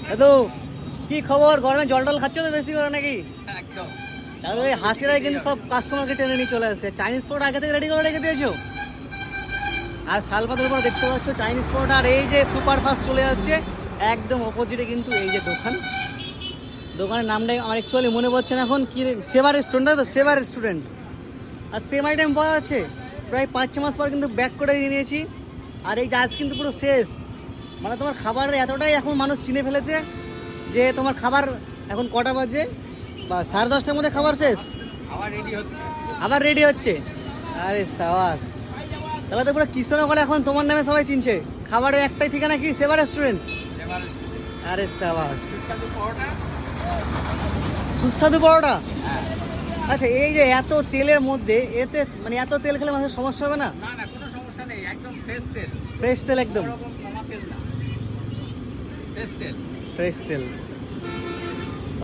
দাদু কি খবর? গরমে জল টল খাচ্ছ তো বেশি করে নাকি? একদম। দাদু এই হাসিরাই কিন্তু সব কাস্টমারকে টেনে নিয়ে চলে আসছে। চাইনিজ পরোটা আগে থেকে রেডি করে রেখে দিয়েছো? আর শালপাতার উপর দেখতে পাচ্ছ চাইনিজ পরোটা, আর এই যে সুপার ফাস্ট চলে যাচ্ছে একদম অপোজিটে কিন্তু এই যে দোকানের নামটাই আমার অ্যাকচুয়ালি মনে পড়ছে না এখন কি, সেবা রেস্টুরেন্ট, তো সেবা রেস্টুরেন্ট। আর সেম আইটেম পাওয়া যাচ্ছে প্রায় 5-6 মাস পর কিন্তু ব্যাক করে নিয়েছি। আর এই যে আজ কিন্তু পুরো শেষ, মানে তোমার খাবার এতটাই এখন মানুষ চিনে ফেলেছে যে তোমার খাবার এখন কটা বাজে, বা 10:30টার মধ্যে খাবার শেষ, আবার রেডি হচ্ছে। আরে সাবাস, তাহলে তো পুরো কৃষ্ণনগরে এখন তোমার নামে সবাই চিনছে। খাবারের একটাই ঠিকানা কি? সেবা রেস্টুরেন্ট। আরে সাবাস, সুস্বাদু পরোটা। আচ্ছা, এই যে এত তেলের মধ্যে এতে মানে এত তেল খেলে মানুষের সমস্যা হবে না? না না, কোনো সমস্যা নেই, একদম ফ্রেশ তেল। ফ্রেশ তেল, একদম কোনো রকম কমা তেল না, ফ্রেশ তেল। ফ্রেশ তেল।